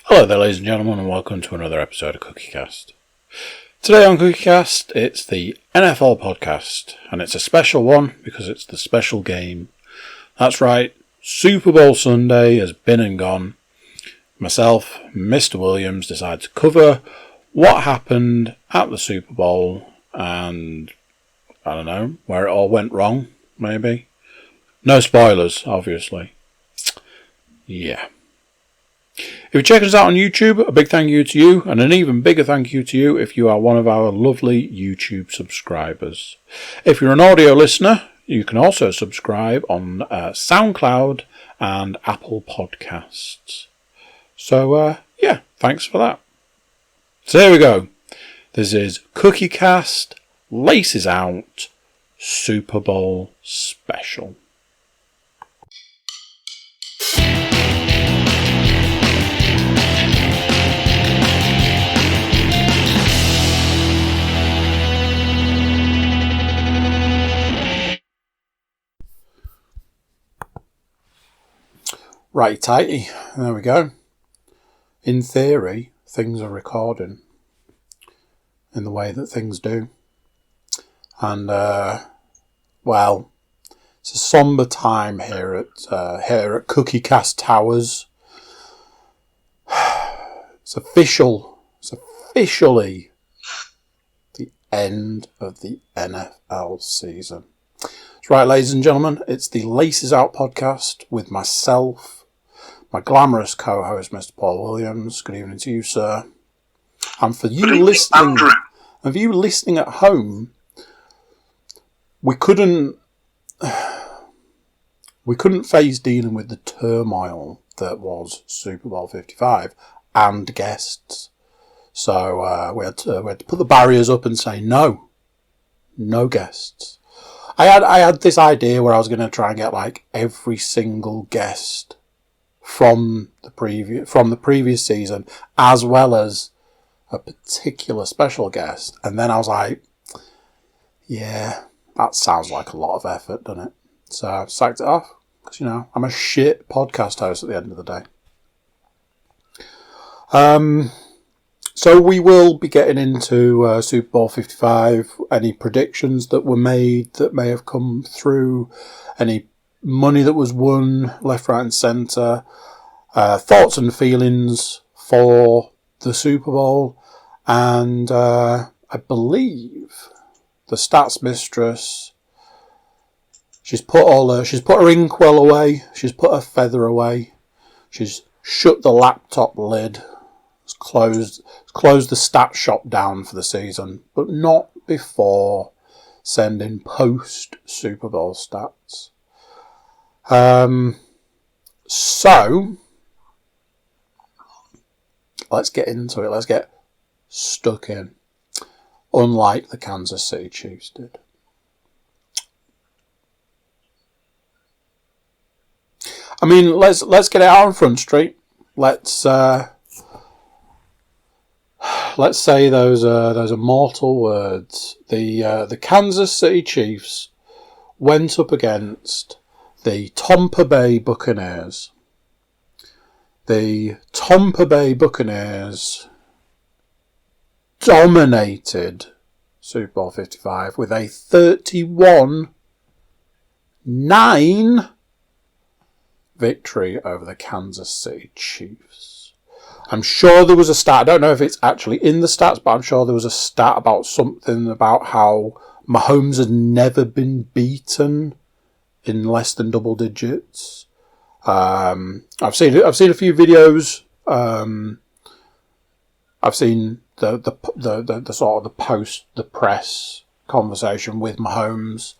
Hello there, ladies and gentlemen, and welcome to another episode of CookieCast. Today on CookieCast, it's the NFL podcast, and it's a special one because it's the special game. That's right, Super Bowl Sunday has been and gone. Myself, Mr. Williams, decided to cover what happened at the Super Bowl and, I don't know, where it all went wrong, maybe. No spoilers, obviously. Yeah. If you're checking us out on YouTube, a big thank you to you, and an even bigger thank you to you if you are one of our lovely YouTube subscribers. If you're an audio listener, you can also subscribe on SoundCloud and Apple Podcasts. So, yeah, thanks for that. So here we go. This is CookieCast, Laces Out, Super Bowl Special. Right, tighty. There we go. In theory, things are recording in the way that things do. And, well, it's a somber time here at CookieCast Towers. It's officially the end of the NFL season. That's right, ladies and gentlemen, it's the Laces Out podcast with myself, my glamorous co-host, Mr. Paul Williams. Good evening to you, sir. And for you listening, at home, we couldn't face dealing with the turmoil that was Super Bowl 55 and guests. So we had to put the barriers up and say no guests. I had this idea where I was going to try and get like every single guest from the previous season, as well as a particular special guest. And then I was like, yeah, that sounds like a lot of effort, doesn't it? So I sacked it off, because, you know, I'm a shit podcast host at the end of the day. So we will be getting into Super Bowl 55, any predictions that were made that may have come through, any money that was won left, right and centre, thoughts and feelings for the Super Bowl, and I believe the stats mistress, she's put her inkwell away, she's put her feather away, she's shut the laptop lid, closed the stat shop down for the season, but not before sending post Super Bowl stats. So let's get into it. Let's get stuck in. Unlike the Kansas City Chiefs did. I mean, let's get it out on Front Street. Let's say those immortal words. The Kansas City Chiefs went up against the Tampa Bay Buccaneers. The Tampa Bay Buccaneers dominated Super Bowl 55 with a 31-9 victory over the Kansas City Chiefs. I'm sure there was a stat, I don't know if it's actually in the stats, but I'm sure there was a stat about something about how Mahomes had never been beaten in less than double digits. I've seen a few videos. I've seen the sort of the post the press conversation with Mahomes.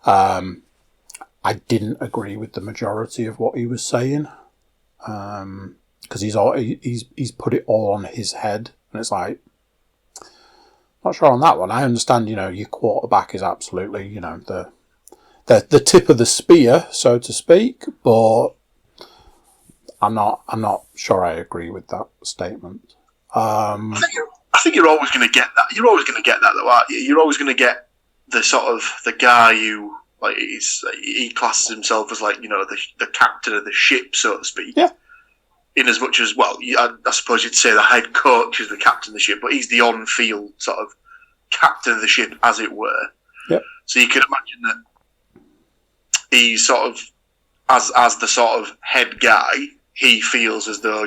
I didn't agree with the majority of what he was saying, because he's put it all on his head, and it's like, not sure on that one. I understand, you know, your quarterback is absolutely, you know, the tip of the spear, so to speak, but I'm not sure I agree with that statement. I think you're always going to get that. You're always going to get that, though, aren't you? You're always going to get the sort of the guy who, like, he classes himself as, like, you know, the captain of the ship, so to speak. Yeah. in as much as, well, I suppose you'd say the head coach is the captain of the ship, but he's the on-field sort of captain of the ship, as it were. Yep. So you can imagine that he's sort of, as the sort of head guy, he feels as though,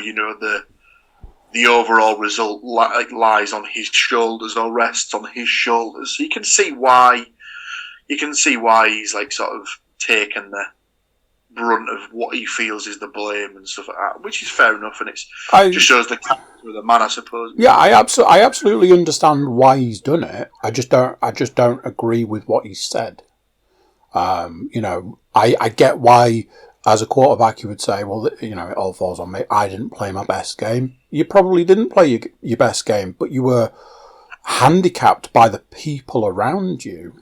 the overall result lies on his shoulders or rests on his shoulders. So you can see why he's like sort of taken the brunt of what he feels is the blame and stuff like that, which is fair enough, and it just shows the character of the man, I suppose. Yeah, I absolutely understand why he's done it. I just don't agree with what he said. I get why, as a quarterback, you would say, well, it all falls on me. I didn't play my best game. You probably didn't play your best game, but you were handicapped by the people around you.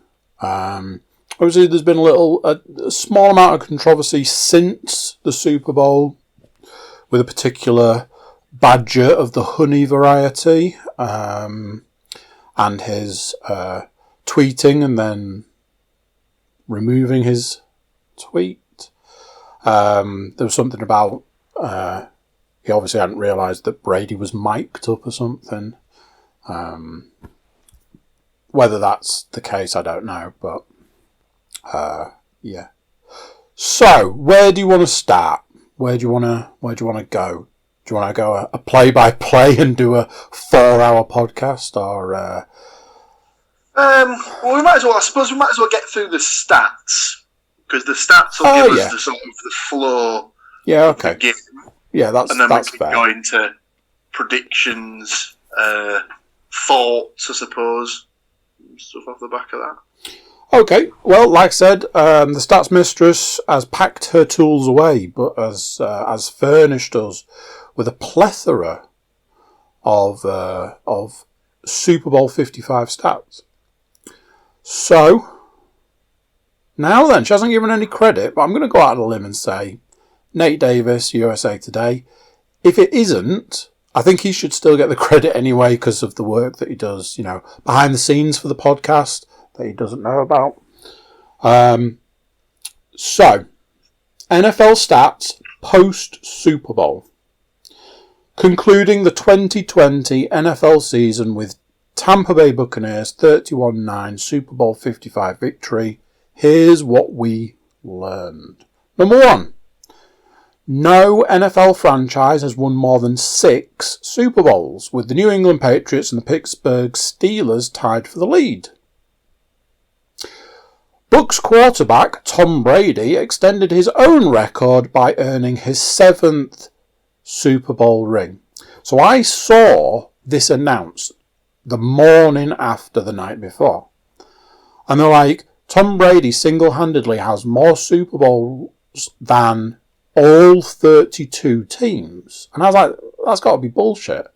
Obviously, there's been a small amount of controversy since the Super Bowl with a particular badger of the honey variety, and his tweeting and then removing his tweet. There was something about he obviously hadn't realised that Brady was mic'd up or something. Whether that's the case, I don't know, but yeah. So, where do you want to start? Where do you want to go? Do you want to go a play-by-play and do a 4-hour podcast, or? Well, we might as well. I suppose we might as well get through the stats, because the stats will give us the sort of the flow. Yeah. Okay. Of the game. Yeah, that's and then that's we can fair. go into predictions, thoughts, I suppose, stuff off the back of that. Okay, well, like I said, the Stats Mistress has packed her tools away, but has furnished us with a plethora of Super Bowl 55 stats. So, now then, she hasn't given any credit, but I'm going to go out on a limb and say Nate Davis, USA Today. If it isn't, I think he should still get the credit anyway because of the work that he does, behind the scenes for the podcast that he doesn't know about. So, NFL stats post Super Bowl. Concluding the 2020 NFL season with Tampa Bay Buccaneers 31-9 Super Bowl 55 victory. Here's what we learned. Number 1. No NFL franchise has won more than 6 Super Bowls, with the New England Patriots and the Pittsburgh Steelers tied for the lead. Bucs quarterback Tom Brady extended his own record by earning his 7th Super Bowl ring. So I saw this announced the morning after the night before. And they're like, Tom Brady single-handedly has more Super Bowls than all 32 teams. And I was like, that's got to be bullshit.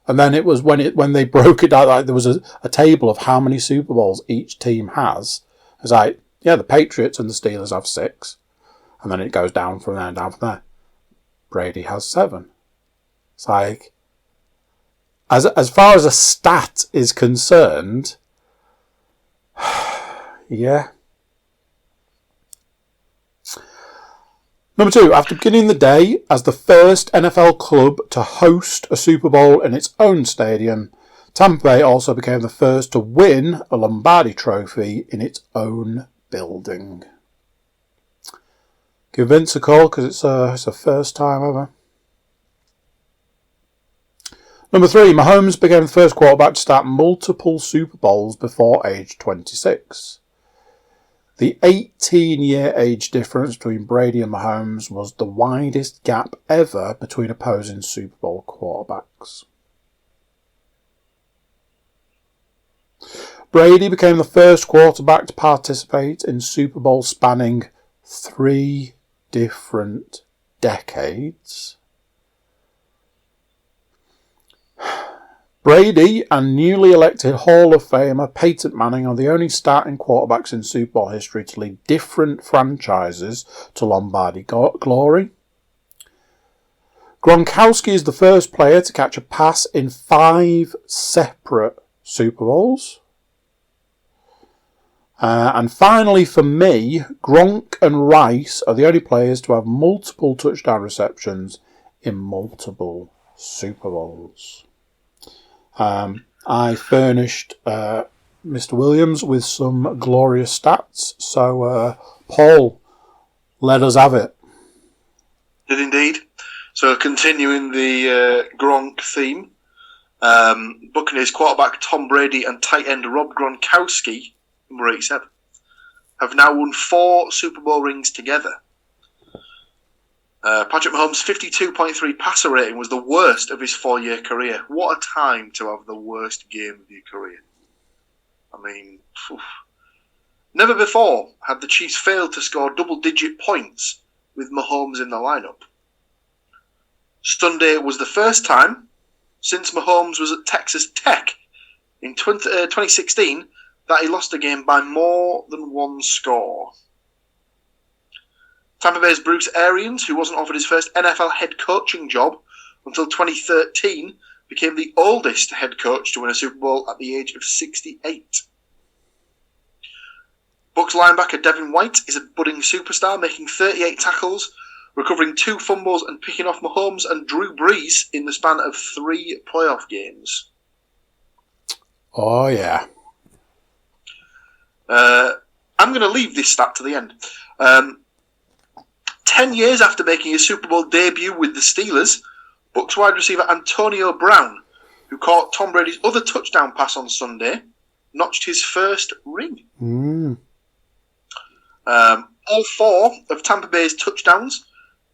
And then it was when they broke it down, like there was a table of how many Super Bowls each team has. It was like, yeah, the Patriots and the Steelers have 6. And then it goes down from there and down from there. Brady has 7. It's like, as far as a stat is concerned, yeah. Number 2, after beginning the day as the first NFL club to host a Super Bowl in its own stadium, Tampa Bay also became the first to win a Lombardi Trophy in its own building. Give Vince a call because it's a first time ever. Number 3, Mahomes became the first quarterback to start multiple Super Bowls before age 26. The 18-year age difference between Brady and Mahomes was the widest gap ever between opposing Super Bowl quarterbacks. Brady became the first quarterback to participate in Super Bowl spanning 3 different decades. Brady and newly elected Hall of Famer Peyton Manning are the only starting quarterbacks in Super Bowl history to lead different franchises to Lombardi glory. Gronkowski is the first player to catch a pass in 5 separate Super Bowls. And finally, for me, Gronk and Rice are the only players to have multiple touchdown receptions in multiple Super Bowls. I furnished Mr. Williams with some glorious stats, so Paul, let us have it. Did indeed. So continuing the Gronk theme, Buccaneers quarterback Tom Brady and tight end Rob Gronkowski, number 87, have now won 4 Super Bowl rings together. Patrick Mahomes' 52.3 passer rating was the worst of his 4-year career. What a time to have the worst game of your career. I mean, never before had the Chiefs failed to score double-digit points with Mahomes in the lineup. Sunday was the first time since Mahomes was at Texas Tech in 2016 that he lost a game by more than one score. Tampa Bay's Bruce Arians, who wasn't offered his first NFL head coaching job until 2013, became the oldest head coach to win a Super Bowl at the age of 68. Bucs linebacker Devin White is a budding superstar, making 38 tackles, recovering 2 fumbles and picking off Mahomes and Drew Brees in the span of 3 playoff games. Oh, yeah. I'm going to leave this stat to the end. 10 years after making his Super Bowl debut with the Steelers, Bucs wide receiver Antonio Brown, who caught Tom Brady's other touchdown pass on Sunday, notched his first ring. All 4 of Tampa Bay's touchdowns,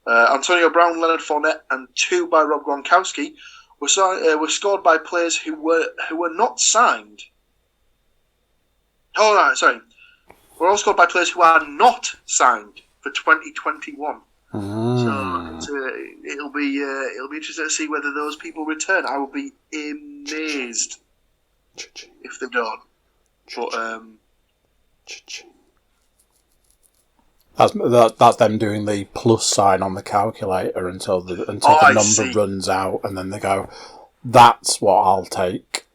Antonio Brown, Leonard Fournette, and 2 by Rob Gronkowski, were scored by players who were not signed. Oh, no, sorry. Were all scored by players who are not signed for 2021. So it'll be interesting to see whether those people return. I will be amazed if they don't. But That's them doing the plus sign on the calculator until the number runs out, and then they go, "That's what I'll take."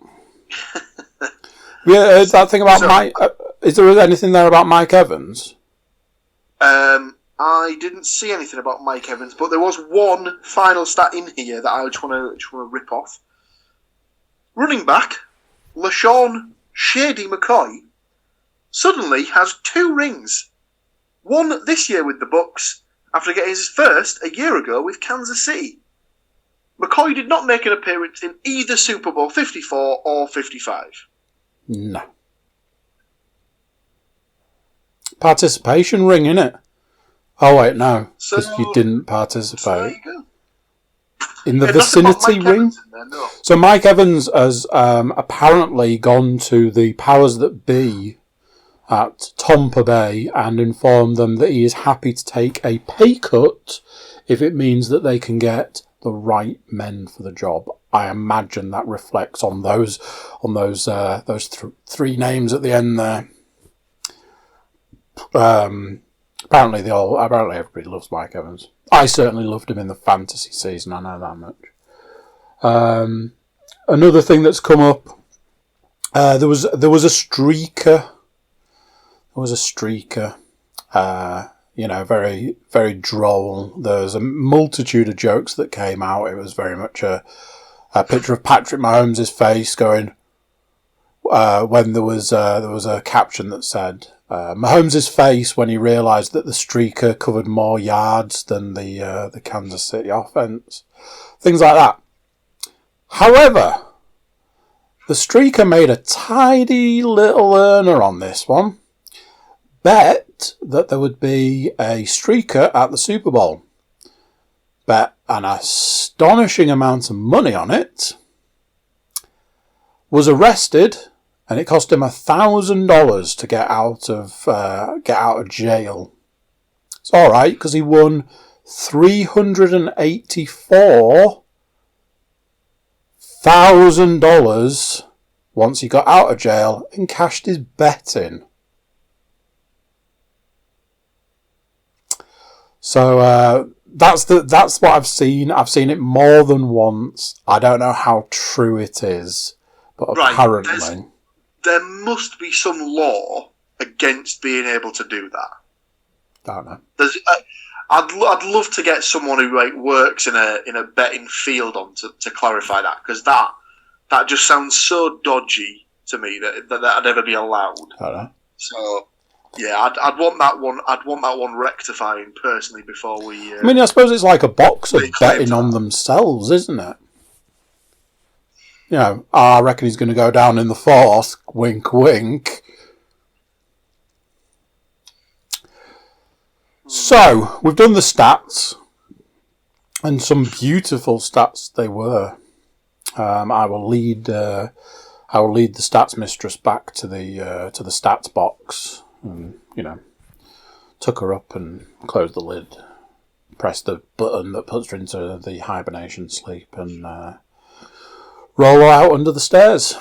Yeah, that thing about Mike. Is there anything there about Mike Evans? I didn't see anything about Mike Evans, but there was one final stat in here that I just want to rip off. Running back LaShawn Shady McCoy suddenly has 2 rings. One this year with the Bucs after getting his first a year ago with Kansas City. McCoy did not make an appearance in either Super Bowl 54 or 55. No. Participation ring, innit? Oh, wait, no. Because you didn't participate. So there you go. In the vicinity ring? There, no. So Mike Evans has apparently gone to the powers that be at Tampa Bay and informed them that he is happy to take a pay cut if it means that they can get the right men for the job. I imagine that reflects on those 3 names at the end there. Apparently everybody loves Mike Evans. I certainly loved him in the fantasy season. I know that much. Another thing that's come up. There was a streaker. Very, very droll. There's a multitude of jokes that came out. It was very much a picture of Patrick Mahomes' face going, when there was a caption that said, Mahomes' face when he realised that the streaker covered more yards than the Kansas City offense. Things like that. However, the streaker made a tidy little earner on this one. Bet that there would be a streaker at the Super Bowl. Bet an astonishing amount of money on it. Was arrested, and it cost him $1,000 to get out of jail. It's all right because he won $384,000 once he got out of jail and cashed his bet in. So that's what I've seen. I've seen it more than once. I don't know how true it is, but apparently there must be some law against being able to do that. Don't know. I'd love to get someone who works in a betting field on to clarify that, because that just sounds so dodgy to me that I'd ever be allowed. So yeah, I'd want that one. I'd want that one rectifying personally before we. I mean, I suppose it's like a boxer betting on themselves, isn't it? You know, I reckon he's going to go down in the fourth. Wink, wink. So we've done the stats, and some beautiful stats they were. I will lead the stats mistress back to the stats box, and tuck her up and close the lid, press the button that puts her into the hibernation sleep, and roll her out under the stairs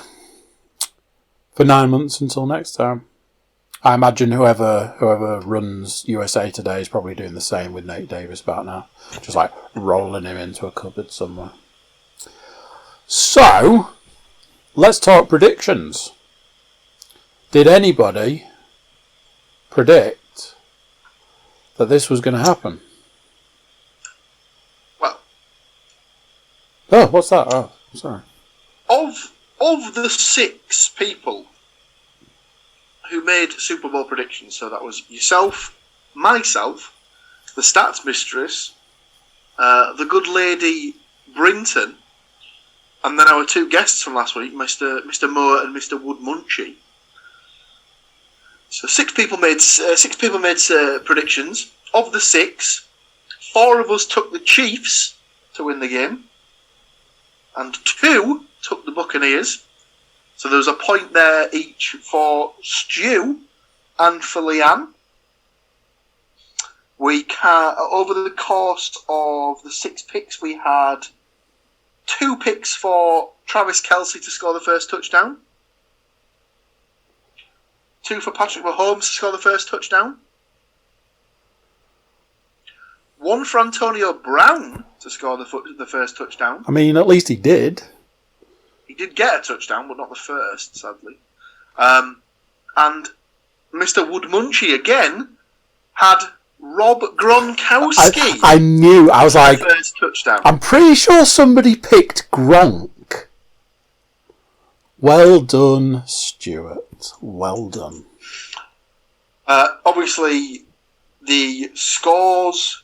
for 9 months until next time. I imagine whoever runs USA Today is probably doing the same with Nate Davis about now, just like rolling him into a cupboard somewhere. So, let's talk predictions. Did anybody predict that this was going to happen? Well, oh, what's that? Oh, sorry. Of the 6 people who made Super Bowl predictions, so that was yourself, myself, the stats mistress, the good lady Brinton, and then our 2 guests from last week, Mr. Moore and Mr. Woodmunchie. So 6 people made predictions. Of the 6, 4 of us took the Chiefs to win the game, and 2 took the Buccaneers. So there was a point there each for Stu and for Leanne. Over the course of the 6 picks, we had 2 picks for Travis Kelce to score the first touchdown, 2 for Patrick Mahomes to score the first touchdown, 1 for Antonio Brown to score the first touchdown. I mean, at least he did. He did get a touchdown, but not the first, sadly. And Mr. Woodmunchie again had Rob Gronkowski. I knew. I was like, first touchdown. I'm pretty sure somebody picked Gronk. Well done, Stuart. Well done. Obviously, the scores,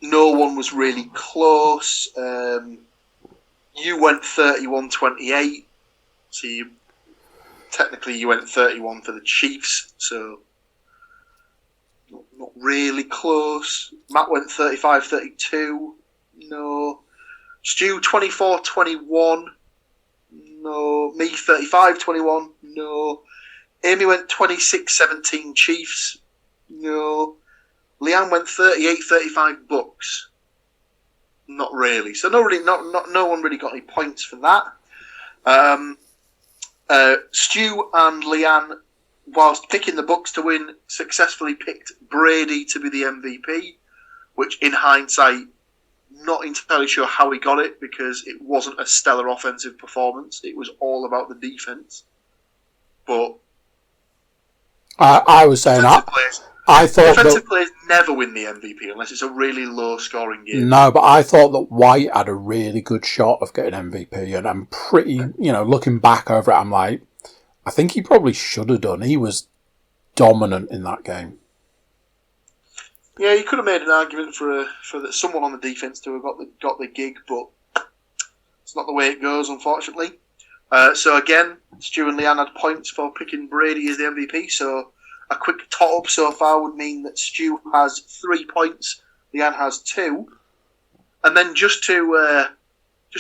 no one was really close. You went 31-28, so technically you went 31 for the Chiefs, so not really close. Matt went 35-32, no. Stu 24-21, no. Me 35-21, no. Amy went 26-17 Chiefs, no. Leanne went 38-35 Bucks. Not really. So no one really got any points for that. Stu and Leanne, whilst picking the Bucks to win, successfully picked Brady to be the MVP, which in hindsight, not entirely sure how he got it, because it wasn't a stellar offensive performance. It was all about the defense. But I was saying I thought defensive players never win the MVP unless it's a really low-scoring game. No, but I thought that White had a really good shot of getting MVP, and I'm pretty, looking back over it, I'm like, I think he probably should have done. He was dominant in that game. Yeah, you could have made an argument for someone on the defense to have got the gig, but it's not the way it goes, unfortunately. So again, Stu and Leanne had points for picking Brady as the MVP, so a quick tot-up so far would mean that Stu has 3 points, Leanne has 2. And then just to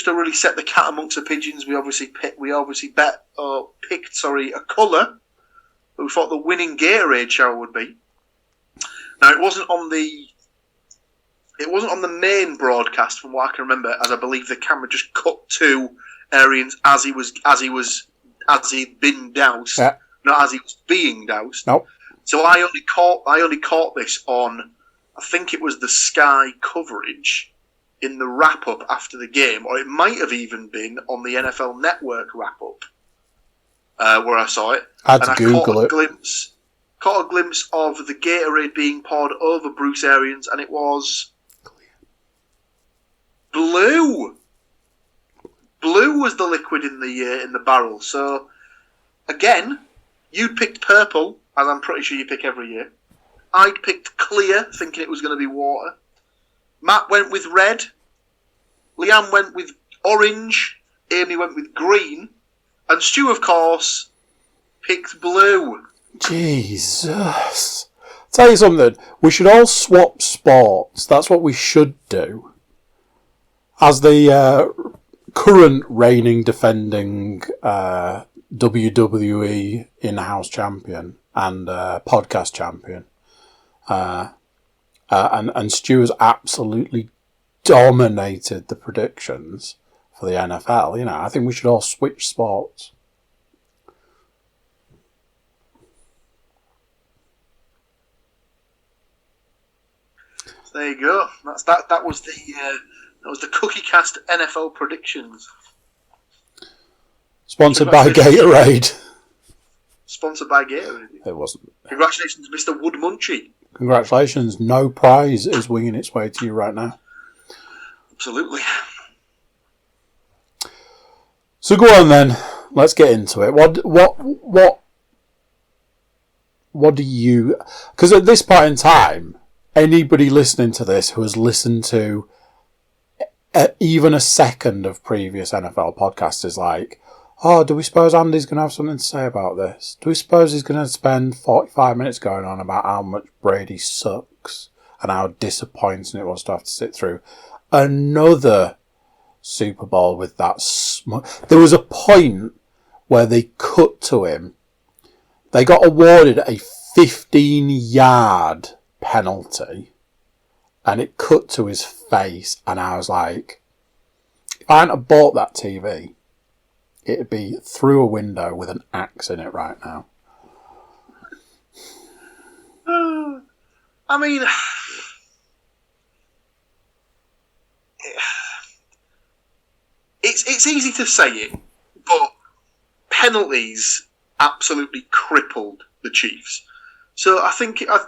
really set the cat amongst the pigeons, we obviously picked a colour that we thought the winning Gatorade shower would be. Now it wasn't on the main broadcast from what I can remember, as I believe the camera just cut to Arians as he'd been doused, not as he was being doused. Nope. So I only caught this on, I think it was the Sky coverage in the wrap up after the game, or it might have even been on the NFL Network wrap up where I saw it. I had to Google it. caught a glimpse of the Gatorade being poured over Bruce Arians, and it was blue. Blue was the liquid in the barrel. So, again, you picked purple, as I'm pretty sure you pick every year. I'd picked clear, thinking it was going to be water. Matt went with red. Liam went with orange. Amy went with green. And Stu, of course, picked blue. Jesus. Tell you something. We should all swap sports. That's what we should do. As the current reigning, defending WWE in-house champion and podcast champion, and Stu has absolutely dominated the predictions for the NFL. You know, I think we should all switch sports. There you go. That was the Cookie Cast NFL predictions. Sponsored by Gatorade. Sponsored by Gatorade. It wasn't. Congratulations, Mr. Wood Munchie. Congratulations. No prize is winging its way to you right now. Absolutely. So go on then. Let's get into it. What do you... Because at this point in time, anybody listening to this who has listened to even a second of previous NFL podcasts is like, oh, do we suppose Andy's going to have something to say about this? Do we suppose he's going to spend 45 minutes going on about how much Brady sucks and how disappointing it was to have to sit through another Super Bowl with that There was a point where they cut to him. They got awarded a 15-yard penalty and it cut to his face, and I was like, if I hadn't have bought that TV, it'd be through a window with an axe in it right now. I mean, it's easy to say it, but penalties absolutely crippled the Chiefs. So I think, I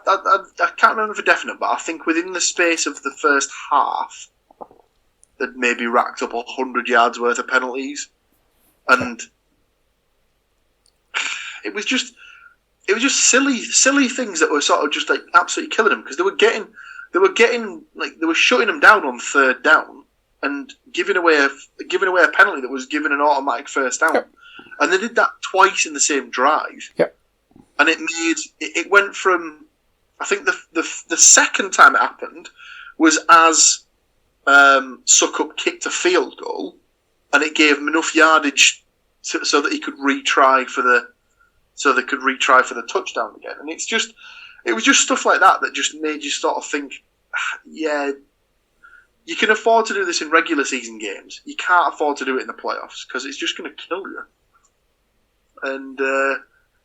can't remember for definite, but I think within the space of the first half, they'd maybe racked up 100 yards worth of penalties. And it was just silly things that were sort of just like absolutely killing them, because they were shutting them down on third down and giving away a penalty that was given an automatic first down. Yep. And they did that twice in the same drive. Yep. And it went from, I think the second time it happened was as Suckup kicked a field goal, and it gave him enough yardage so that he could retry for the touchdown again. And it was just stuff like that just made you sort of think, yeah, you can afford to do this in regular season games. You can't afford to do it in the playoffs because it's just going to kill you. And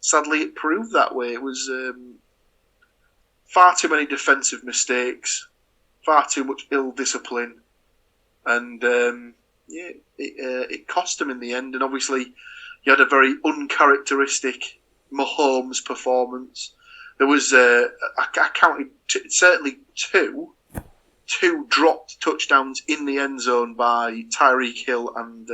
sadly, it proved that way. It was far too many defensive mistakes, far too much ill discipline, and it cost him in the end. And obviously, you had a very uncharacteristic Mahomes performance. There was I counted certainly two dropped touchdowns in the end zone by Tyreek Hill and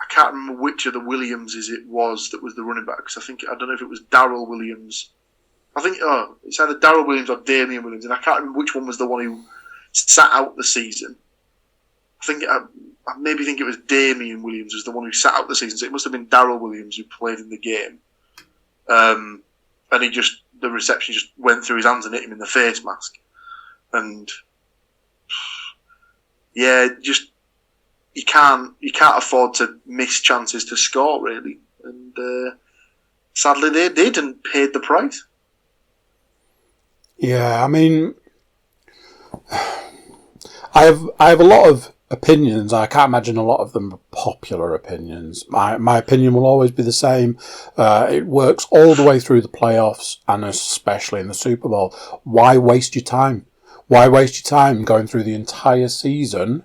I can't remember which of the Williamses it was that was the running back, because I don't know if it was Darrell Williams. I think it's either Darrell Williams or Damian Williams, and I can't remember which one was the one who sat out the season. I maybe think it was Damian Williams was the one who sat out the season, so it must have been Darrell Williams who played in the game. And the reception just went through his hands and hit him in the face mask. And yeah, just you can't afford to miss chances to score, really. And sadly they did and paid the price. Yeah, I mean, I have a lot of opinions. I can't imagine a lot of them are popular opinions. My opinion will always be the same. It works all the way through the playoffs and especially in the Super Bowl. Why waste your time? Why waste your time going through the entire season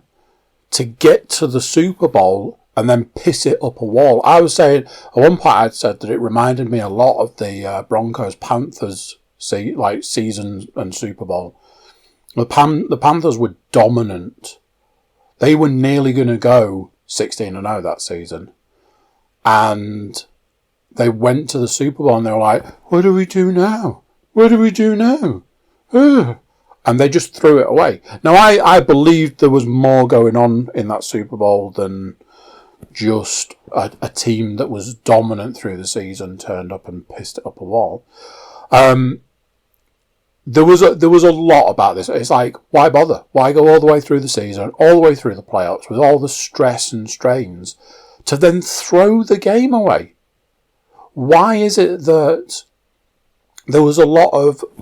to get to the Super Bowl and then piss it up a wall. I was saying, at one point I'd said that it reminded me a lot of the Broncos-Panthers season and Super Bowl. The Panthers were dominant. They were nearly going to go 16-0 that season. And they went to the Super Bowl and they were like, what do we do now? What do we do now? Ugh. And they just threw it away. Now, I believed there was more going on in that Super Bowl than just a team that was dominant through the season turned up and pissed it up a wall. There was a lot about this. It's like, why bother? Why go all the way through the season, all the way through the playoffs with all the stress and strains to then throw the game away? Why is it that there was a lot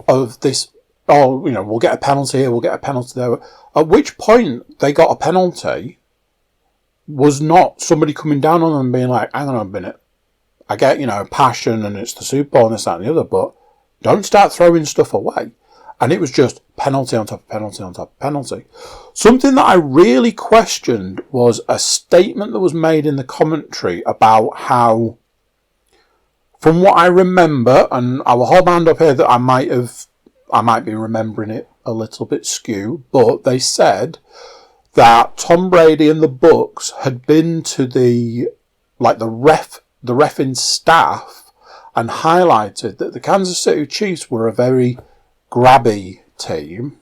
of this, we'll get a penalty here, we'll get a penalty there. At which point they got a penalty was not somebody coming down on them and being like, hang on a minute, I get, passion and it's the Super Bowl and this, that and the other, but don't start throwing stuff away. And it was just penalty on top of penalty on top of penalty. Something that I really questioned was a statement that was made in the commentary about how, from what I remember, and I will hold my hand up here that I might be remembering it a little bit skew, but they said that Tom Brady and the Bucs had been to the reffing staff and highlighted that the Kansas City Chiefs were a very grabby team,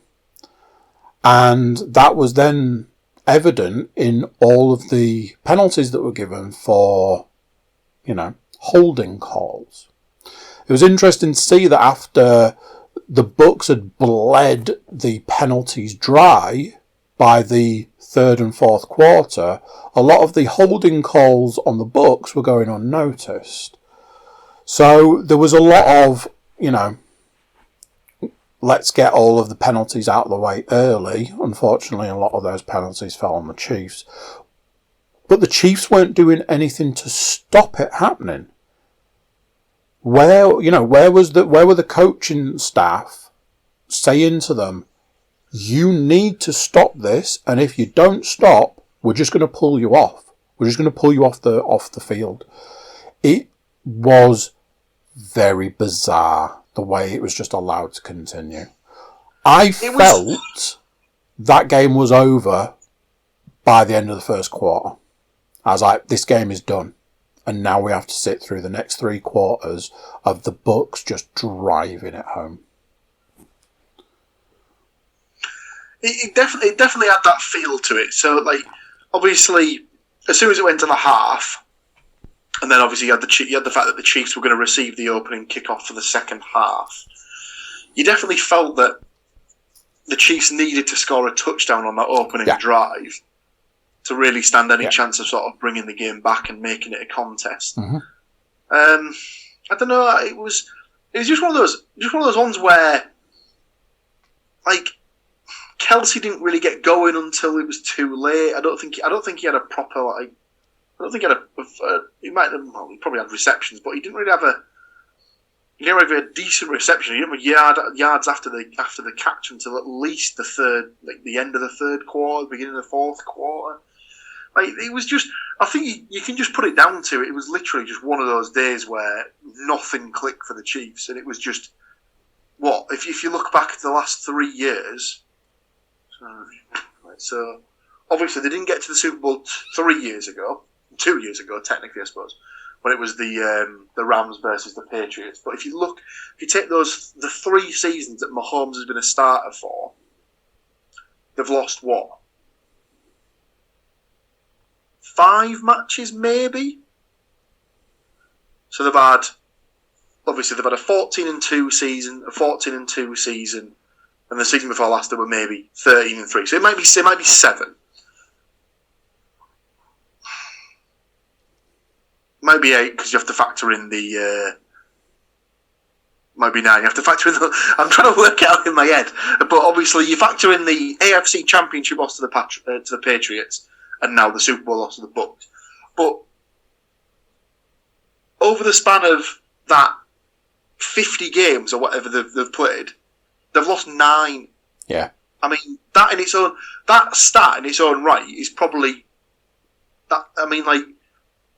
and that was then evident in all of the penalties that were given for, holding calls. It was interesting to see that after the Bucs had bled the penalties dry by the third and fourth quarter, a lot of the holding calls on the Bucs were going unnoticed. So there was a lot of, let's get all of the penalties out of the way early. Unfortunately, a lot of those penalties fell on the Chiefs. But the Chiefs weren't doing anything to stop it happening. Where were the coaching staff saying to them, you need to stop this, and if you don't stop, we're just going to pull you off. We're just going to pull you off the field. It was very bizarre the way it was just allowed to continue. I felt that game was over by the end of the first quarter. I was like, this game is done. And now we have to sit through the next 3 quarters of the Bucs just driving it home. It definitely had that feel to it. So, obviously, as soon as it went to the half, and then obviously you had the fact that the Chiefs were going to receive the opening kickoff for the second half, you definitely felt that the Chiefs needed to score a touchdown on that opening drive to really stand any chance of sort of bringing the game back and making it a contest. Mm-hmm. I don't know. It was just one of those ones where, Kelsey didn't really get going until it was too late. I don't think he had a proper he might have. Well, he probably had receptions, but he didn't really have a. He didn't have a decent reception. He didn't have yards after the catch until at least the third, the end of the third quarter, beginning of the fourth quarter. It was just. I think you can just put it down to it. It was literally just one of those days where nothing clicked for the Chiefs, and it was just what if you look back at the last 3 years. So obviously they didn't get to the Super Bowl 2 years ago, technically, I suppose, when it was the Rams versus the Patriots. But if you take the 3 seasons that Mahomes has been a starter for, they've lost what? 5 matches, maybe. So they've had a 14-2 season, and the season before last, they were maybe 13-3. So it might be 7. Might be 8 because you have to factor in the. Might be 9. You have to factor in the. I'm trying to work it out in my head, but obviously you factor in the AFC Championship loss to the Patriots, and now the Super Bowl loss to the Bucs. But over the span of that 50 games or whatever they've played, they've lost 9. Yeah. I mean, that stat in its own right is probably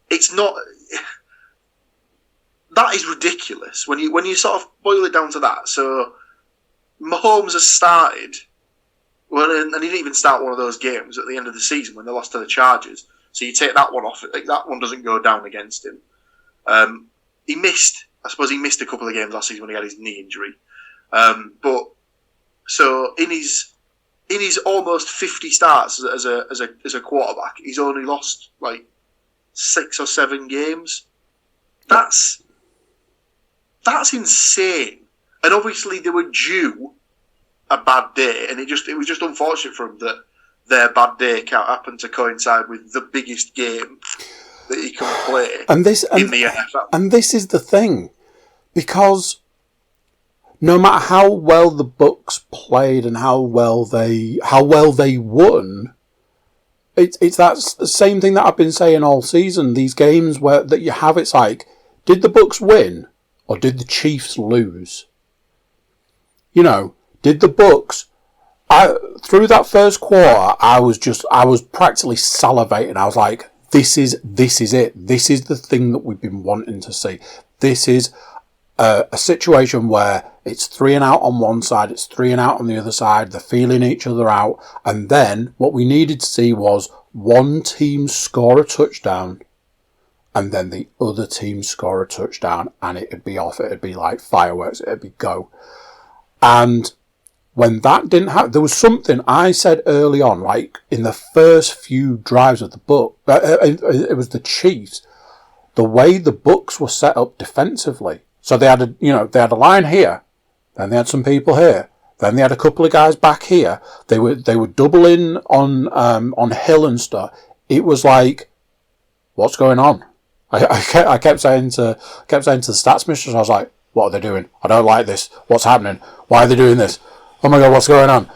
it's not. That is ridiculous when you sort of boil it down to that. So Mahomes has started, and he didn't even start one of those games at the end of the season when they lost to the Chargers. So you take that one off; that one doesn't go down against him. He missed a couple of games last season when he had his knee injury. But so in his almost 50 starts as a quarterback, he's only lost like 6 or 7 games. That's insane. And obviously they were due a bad day, and it was just unfortunate for him that their bad day happened to coincide with the biggest game that he can play in the NFL. And this is the thing, because no matter how well the Bucs played and how well they won, it's that same thing that I've been saying all season. These games that you have, it's like, did the Bucs win or did the Chiefs lose? You know, did the Bucs? Through that first quarter, I was practically salivating. I was like, this is it. This is the thing that we've been wanting to see. This is a situation where it's 3 and out on one side, it's 3 and out on the other side. They're feeling each other out. And then what we needed to see was one team score a touchdown and then the other team score a touchdown, and it'd be off. It'd be like fireworks. It'd be go. And when that didn't happen, there was something I said early on, like in the first few drives of the book. It was the Chiefs. The way the Bucs were set up defensively. So they had a line here, then they had some people here, then they had a couple of guys back here. They were doubling on Hill and stuff. It was like, what's going on? I kept saying to the stats mistress, I was like, what are they doing? I don't like this. What's happening? Why are they doing this? Oh my God, what's going on?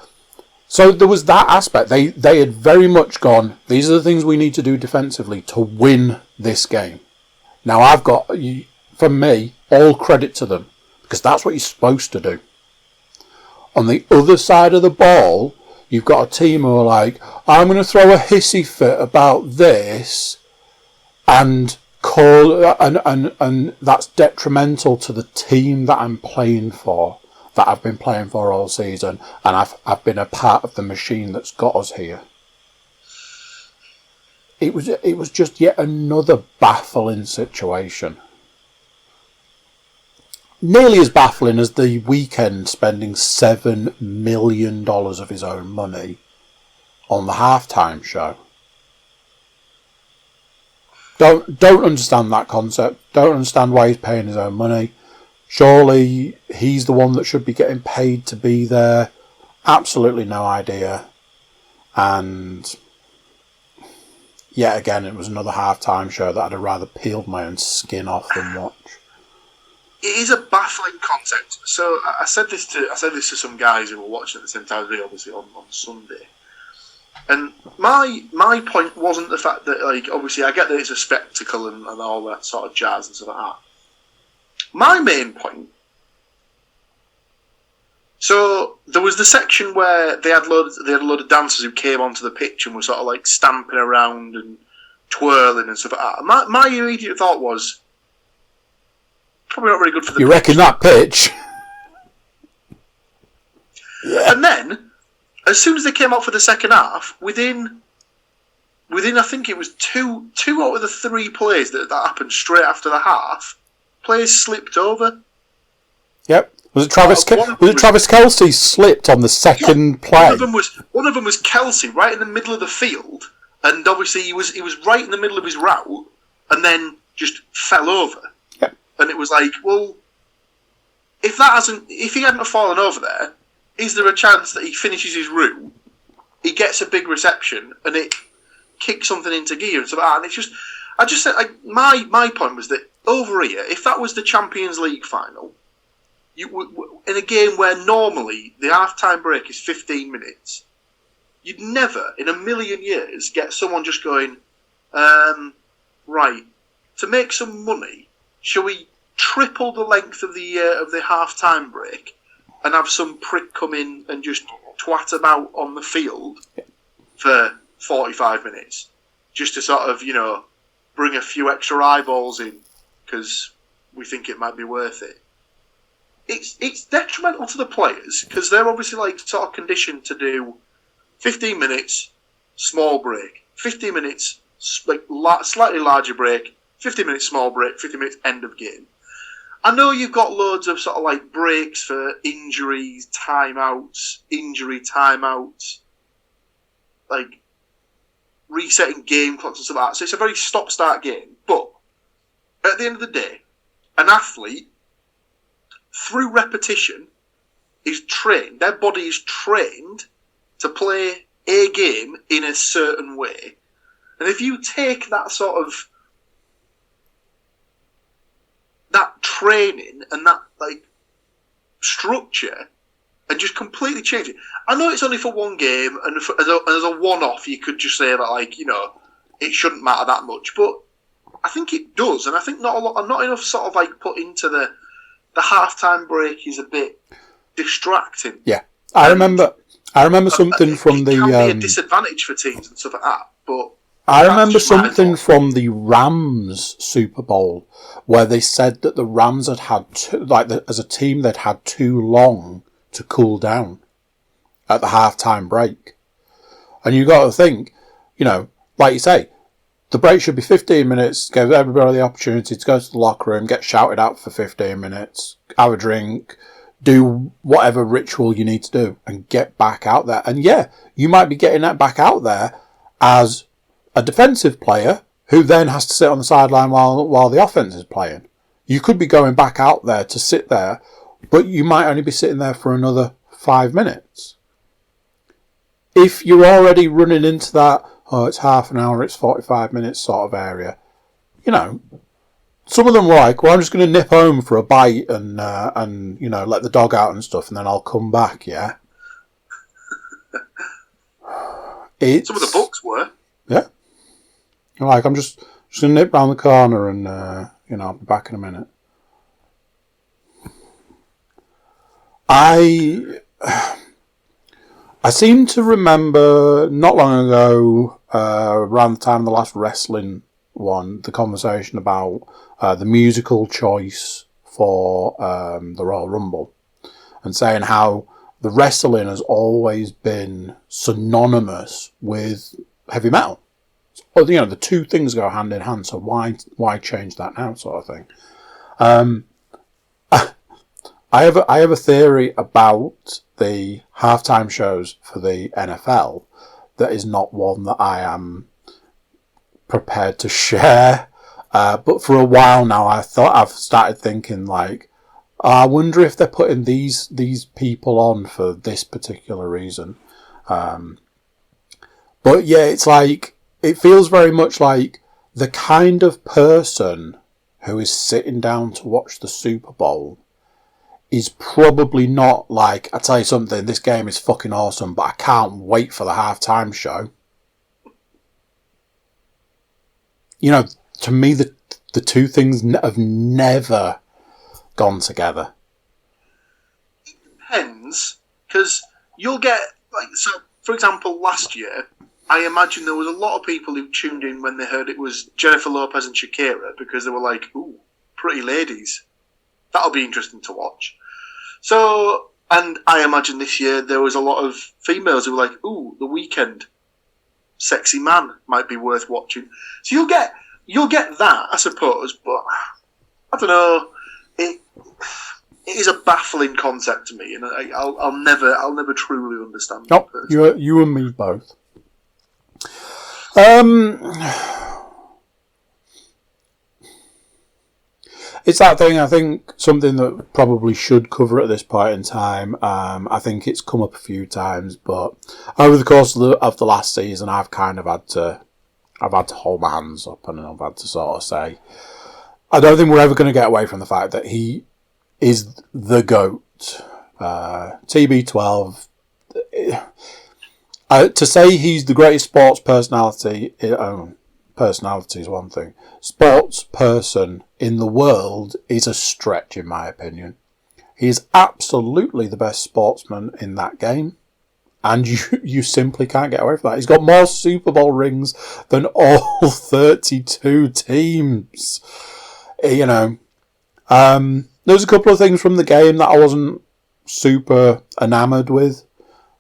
So there was that aspect. They had very much gone, these are the things we need to do defensively to win this game. Now I've got, from me, all credit to them, because that's what you're supposed to do. On the other side of the ball, you've got a team who are like, I'm going to throw a hissy fit about this, and that's detrimental to the team that I'm playing for, that I've been playing for all season, and I've been a part of the machine that's got us here. It was just yet another baffling situation. Nearly as baffling as the Weeknd spending $7 million of his own money on the halftime show. Don't understand that concept. Don't understand why he's paying his own money. Surely he's the one that should be getting paid to be there. Absolutely no idea. And yet again, it was another halftime show that I'd have rather peeled my own skin off than watch. It is a baffling concept. So I said this to some guys who were watching at the same time as me, obviously on Sunday. And my point wasn't the fact that, like, obviously I get that it's a spectacle and all that sort of jazz and stuff like that. My main point. So there was the section where they had a load of dancers who came onto the pitch and were sort of like stamping around and twirling and stuff like that. My immediate thought was, probably not very good for the pitch. You reckon that pitch? Yeah. And then, as soon as they came out for the second half, within I think it was two out of the 3 plays that happened straight after the half, players slipped over. Yep. Was it Travis Kelce slipped on the second play? One of them was Kelce right in the middle of the field, and obviously he was right in the middle of his route, and then just fell over. Yep. And it was like, well, if he hadn't fallen over there, is there a chance that he finishes his route, he gets a big reception, and it kicks something into gear and stuff like that? And it's just, I just said, like, my point was that over here, if that was the Champions League final, in a game where normally the half-time break is 15 minutes, you'd never in a million years get someone just going, right, to make some money, shall we triple the length of the half-time break and have some prick come in and just twat about on the field for 45 minutes? just to sort of, bring a few extra eyeballs in because we think it might be worth it. It's detrimental to the players because they're obviously like sort of conditioned to do 15 minutes, small break, 15 minutes, slightly larger break, 15 minutes, small break, 15 minutes, end of game. I know you've got loads of sort of like breaks for injuries, timeouts, like resetting game clocks and stuff like that. So it's a very stop-start game. But at the end of the day, an athlete, through repetition, is trained. Their body is trained to play a game in a certain way. And if you take that sort of that training and that like structure and just completely change it. I know it's only for one game, and as a one-off, you could just say that like it shouldn't matter that much, but I think it does, and I think not enough sort of like put into the halftime break is a bit distracting. Yeah, I remember something from the. It can be a disadvantage for teams and stuff like that, but. I remember something from the Rams Super Bowl where they said that the Rams had as a team they'd had too long to cool down at the halftime break. And you got to think, like you say, the break should be 15 minutes, give everybody the opportunity to go to the locker room, get shouted out for 15 minutes, have a drink, do whatever ritual you need to do and get back out there. And yeah, you might be getting that back out there as a defensive player who then has to sit on the sideline while the offense is playing. You could be going back out there to sit there, but you might only be sitting there for another 5 minutes. If you're already running into that, it's half an hour, it's 45 minutes sort of area, some of them were like, well, I'm just going to nip home for a bite and let the dog out and stuff, and then I'll come back, yeah? Some of the books were. Yeah. Like, I'm just going to nip round the corner and, I'll be back in a minute. I seem to remember not long ago, around the time of the last wrestling one, the conversation about the musical choice for the Royal Rumble and saying how the wrestling has always been synonymous with heavy metal. Well, the two things go hand in hand, so why change that now, sort of thing. I have a theory about the halftime shows for the NFL that is not one that I am prepared to share. But for a while now, I've started thinking like, I wonder if they're putting these people on for this particular reason. But yeah, it's like. It feels very much like the kind of person who is sitting down to watch the Super Bowl is probably not like, I tell you something, this game is fucking awesome, but I can't wait for the halftime show. To me, the two things have never gone together. It depends, because you'll get, for example, last year, I imagine there was a lot of people who tuned in when they heard it was Jennifer Lopez and Shakira because they were like, ooh, pretty ladies. That'll be interesting to watch. So, and I imagine this year there was a lot of females who were like, ooh, The Weeknd, sexy man, might be worth watching. So you'll get that, I suppose, but I don't know. It is a baffling concept to me, and I'll never truly understand it. Nope, you and me both. It's that thing, I think, something that probably should cover at this point in time. I think it's come up a few times, but over the course of the last season, I've kind of had to hold my hands up and I've had to sort of say, I don't think we're ever going to get away from the fact that he is the GOAT. TB12. To say he's the greatest sports personality, personality is one thing. Sports person in the world is a stretch, in my opinion. He is absolutely the best sportsman in that game. And you simply can't get away from that. He's got more Super Bowl rings than all 32 teams. You know, there was a couple of things from the game that I wasn't super enamoured with.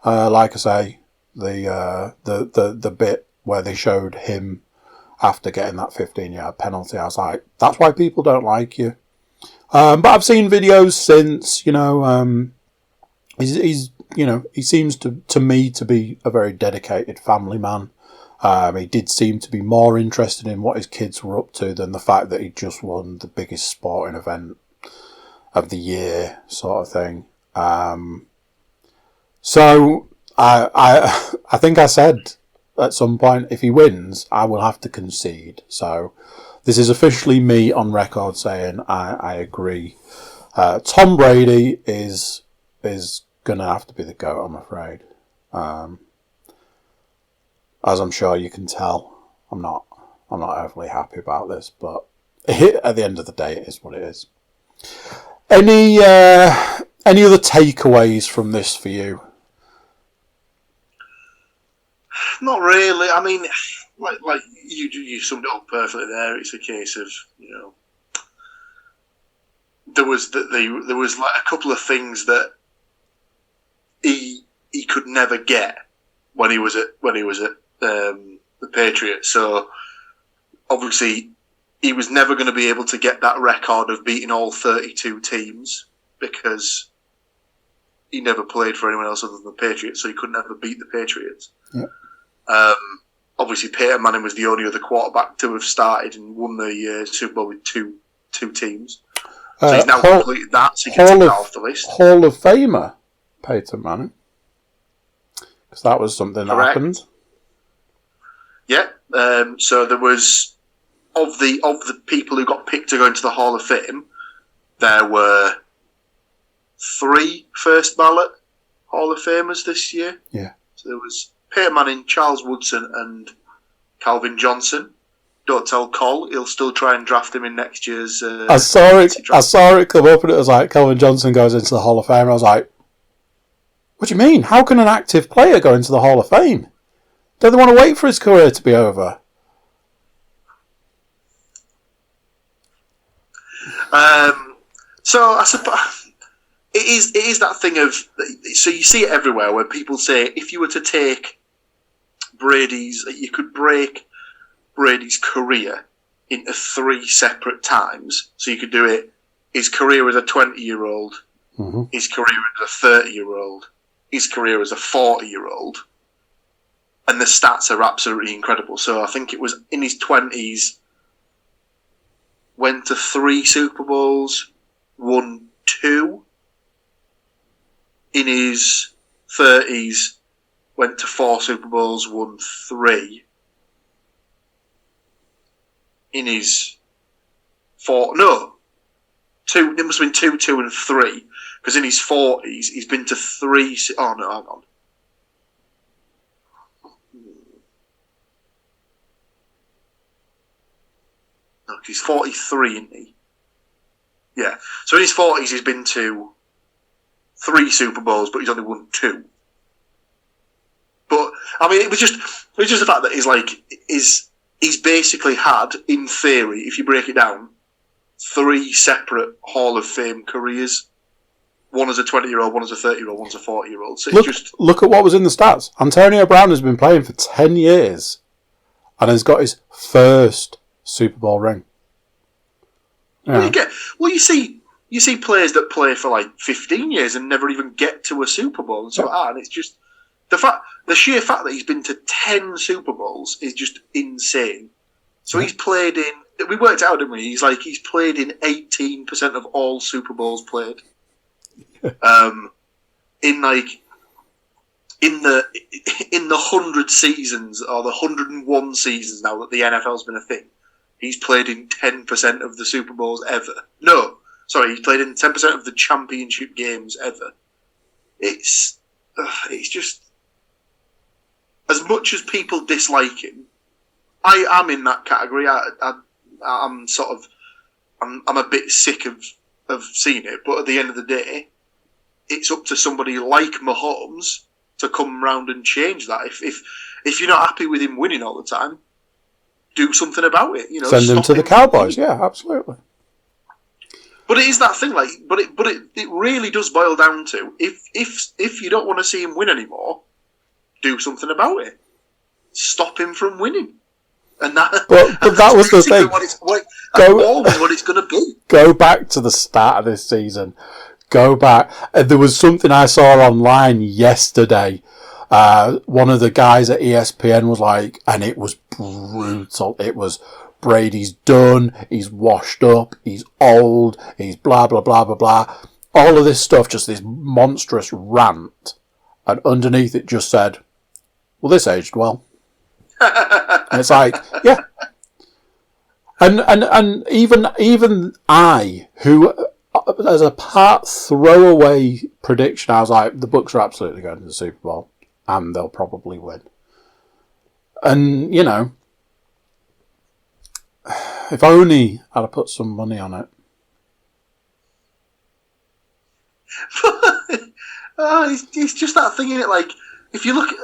Like I say, the bit where they showed him after getting that 15-yard penalty, I was like, that's why people don't like you. But I've seen videos since, you know, he's you know, he seems to me to be a very dedicated family man. He did seem to be more interested in what his kids were up to than the fact that he just won the biggest sporting event of the year, sort of thing. So I think I said at some point, if he wins, I will have to concede. So this is officially me on record saying I agree. Tom Brady is going to have to be the GOAT, I'm afraid. As I'm sure you can tell, I'm not overly happy about this, but at the end of the day, it is what it is. Any other takeaways from this for you? Not really. I mean, like you summed it up perfectly there. It's a case of, you know, there was like a couple of things that he could never get when he was at the Patriots. So obviously he was never going to be able to get that record of beating all 32 teams because he never played for anyone else other than the Patriots, so he could never beat the Patriots. Yeah. Obviously, Peyton Manning was the only other quarterback to have started and won the Super Bowl with two teams. So he's now completed that, so he can take that off the list. Hall of Famer, Peyton Manning. Because that was something that happened. Yeah. So there was, of the people who got picked to go into the Hall of Fame, there were 3 first ballot Hall of Famers this year. Yeah. So there was Peyton Manning, Charles Woodson, and Calvin Johnson. Don't tell Cole; he'll still try and draft him in next year's. I saw it come up, and it was like Calvin Johnson goes into the Hall of Fame. And I was like, "What do you mean? How can an active player go into the Hall of Fame? Don't they want to wait for his career to be over?" So I suppose it is that thing of, so you see it everywhere where people say if you were to take you could break Brady's career into 3 separate times. So you could do it, his career as a 20-year-old, mm-hmm. his career as a 30-year-old, his career as a 40-year-old. And the stats are absolutely incredible. So I think it was in his 20s, went to 3 Super Bowls, won 2. In his 30s, went to 4 Super Bowls, won 3. In his 2, it must have been 2, 2 and 3. Because in his 40s, he's been to 3... Oh, no, hang on. No, he's 43, isn't he? Yeah. So in his 40s, he's been to 3 Super Bowls, but he's only won 2. But I mean, it was just the fact that he's basically had, in theory, if you break it down, 3 separate Hall of Fame careers. One as a 20-year-old, one as a 30-year-old, one as a 40-year-old. So look at what was in the stats. Antonio Brown has been playing for 10 years and has got his first Super Bowl ring. Yeah. You see players that play for like 15 years and never even get to a Super Bowl and stuff like that, and it's just the sheer fact that he's been to 10 Super Bowls is just insane. So he's played in, we worked out, didn't we? He's played in 18% of all Super Bowls played. In the 100 seasons or the 101 seasons now that the NFL's been a thing, he's played in 10% of the Super Bowls ever. No, sorry, he's played in 10% of the championship games ever. It's just, as much as people dislike him, I am in that category. I'm a bit sick of seeing it, but at the end of the day, it's up to somebody like Mahomes to to come round and change that. If you're not happy with him winning all the time, do something about it. Send him to the Cowboys. Yeah, absolutely. But it is that thing, but it really does boil down to if you don't want to see him win anymore, do something about it. Stop him from winning. And that, but that was the thing. What it's going to be. Go back to the start of this season. Go back. There was something I saw online yesterday. One of the guys at ESPN was like, and it was brutal. It was, Brady's done. He's washed up. He's old. He's blah, blah, blah, blah, blah. All of this stuff, just this monstrous rant. And underneath it just said, well, this aged well. And it's like, yeah. And even I, who, as a part throwaway prediction, I was like, the Bucs are absolutely going to the Super Bowl. And they'll probably win. And, if only I'd have put some money on it. It's just that thing, isn't it? Like, if you look at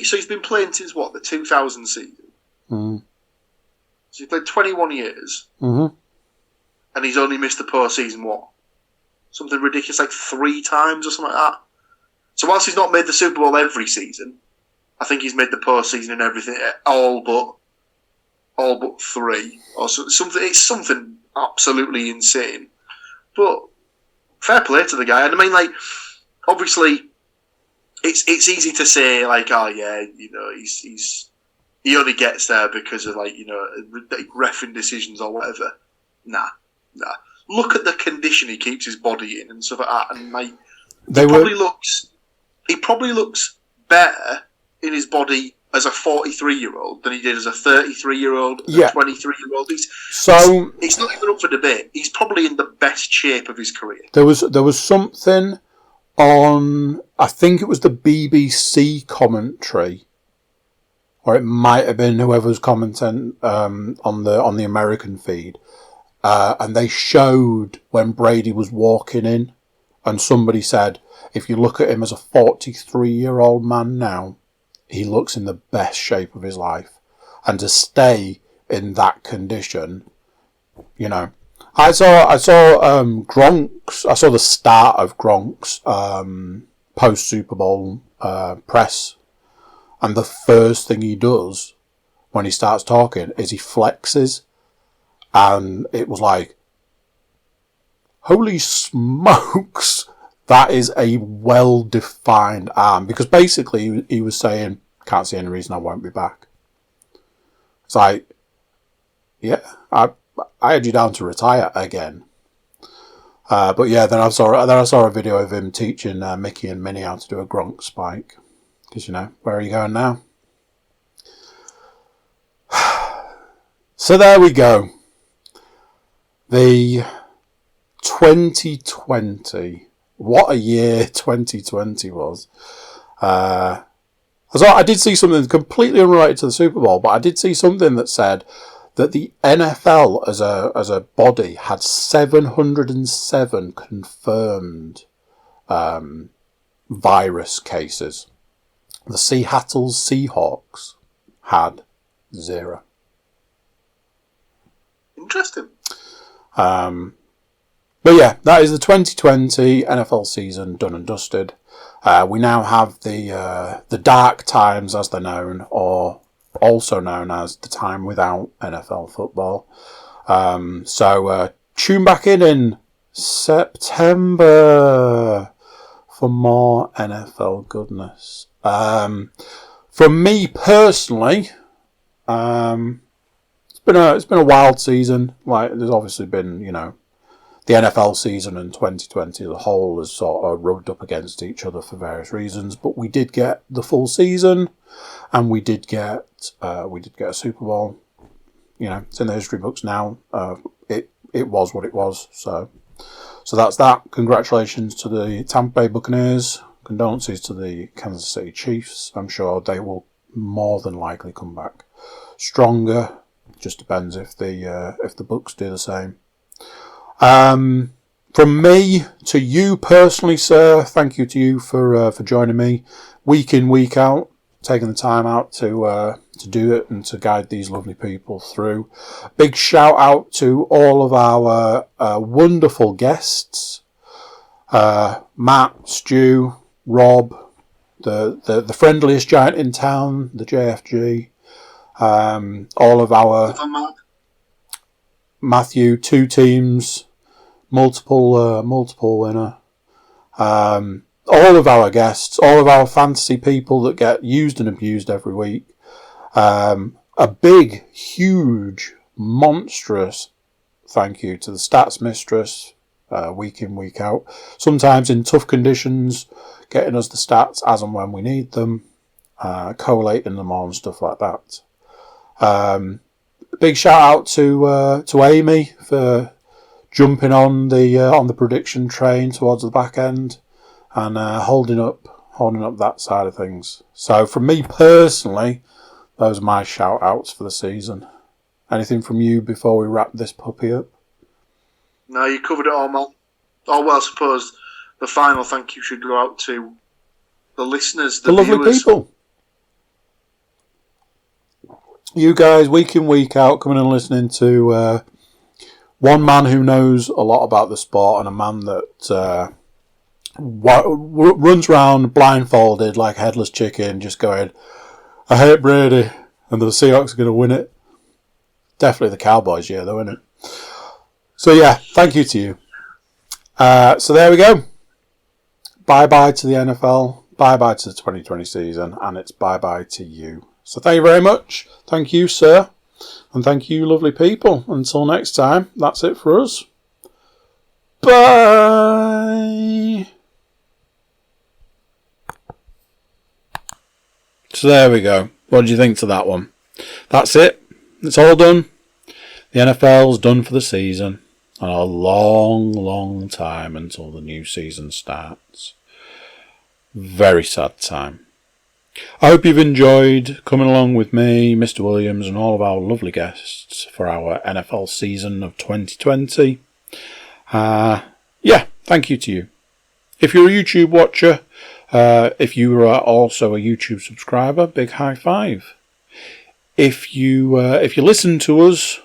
so he's been playing since what, the 2000 season? Mm. So he's played 21 years. Mm-hmm. And he's only missed the postseason, what? Something ridiculous, like 3 times or something like that. So whilst he's not made the Super Bowl every season, I think he's made the postseason and everything, all but 3 or something. It's something absolutely insane. But fair play to the guy. And I mean, like, obviously, it's easy to say, like, oh yeah, he only gets there because of, like, reffing decisions or whatever. Nah. Look at the condition he keeps his body in and stuff like that, and like, he probably looks better in his body as a 43-year-old than he did as a 33-year-old, yeah. A 23-year-old. It's not even up for debate. He's probably in the best shape of his career. There was something on, I think it was the BBC commentary, or it might have been whoever was commenting on the American feed, and they showed when Brady was walking in, and somebody said, if you look at him as a 43-year-old man now, he looks in the best shape of his life. And to stay in that condition, I saw Gronk's, I saw the start of Gronk's post Super Bowl press, and the first thing he does when he starts talking is he flexes, and it was like, holy smokes, that is a well-defined arm. Because basically he was saying, can't see any reason I won't be back. It's like, yeah, I had you down to retire again. But yeah, then I saw a video of him teaching Mickey and Minnie how to do a Gronk spike. Because, where are you going now? So there we go. The 2020. What a year 2020 was. I did see something completely unrelated to the Super Bowl, but I did see something that said that the NFL as a body had 707 confirmed virus cases. The Seattle Seahawks had 0. Interesting. But yeah, that is the 2020 NFL season done and dusted. We now have the dark times, as they're known, or also known as the time without NFL football. So tune back in September for more NFL goodness. For me personally, it's been a wild season. Like, there's obviously been, the NFL season and 2020 as a whole has sort of rubbed up against each other for various reasons. But we did get the full season, and we did get a Super Bowl. It's in the history books now. It was what it was. So that's that. Congratulations to the Tampa Bay Buccaneers. Condolences to the Kansas City Chiefs. I'm sure they will more than likely come back stronger. Just depends if the Bucs do the same. From me to you personally, sir, thank you to you for joining me week in, week out, taking the time out to do it and to guide these lovely people through. Big shout out to all of our wonderful guests, Matt, Stu, Rob, the friendliest giant in town, the JFG, all of our Matthew, 2 teams, multiple winner. All of our guests, all of our fantasy people that get used and abused every week. A big, huge, monstrous thank you to the Stats Mistress, week in, week out. Sometimes in tough conditions, getting us the stats as and when we need them, collating them all and stuff like that. Big shout out to Amy for jumping on the prediction train towards the back end and holding up that side of things. So from me personally, those are my shout outs for the season. Anything from you before we wrap this puppy up? No, you covered it all, Mal. Oh, well, I suppose the final thank you should go out to the listeners, the lovely viewers. people. You guys, week in, week out, coming and listening to one man who knows a lot about the sport and a man that runs around blindfolded like a headless chicken, just going, I hate Brady, and the Seahawks are going to win it. Definitely the Cowboys, yeah, though, isn't it? So, yeah, thank you to you. So, there we go. Bye-bye to the NFL. Bye-bye to the 2020 season. And it's bye-bye to you. So, thank you very much. Thank you, sir. And thank you, lovely people. Until next time, that's it for us. Bye. So there we go. What did you think to that one? That's it. It's all done. The NFL's done for the season. And a long, long time until the new season starts. Very sad time. I hope you've enjoyed coming along with me, Mr. Williams, and all of our lovely guests for our NFL season of 2020. Thank you to you. If you're a YouTube watcher, if you are also a YouTube subscriber, big high five. If you listen to us,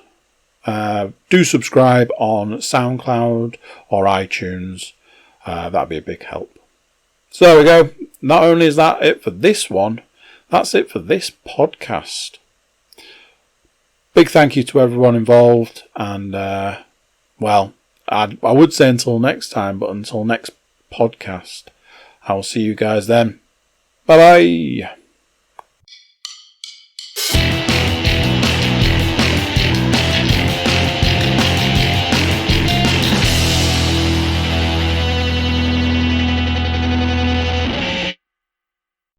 do subscribe on SoundCloud or iTunes. That'd be a big help. So there we go. Not only is that it for this one, that's it for this podcast. Big thank you to everyone involved. And, I would say until next time, but until next podcast, I will see you guys then. Bye-bye.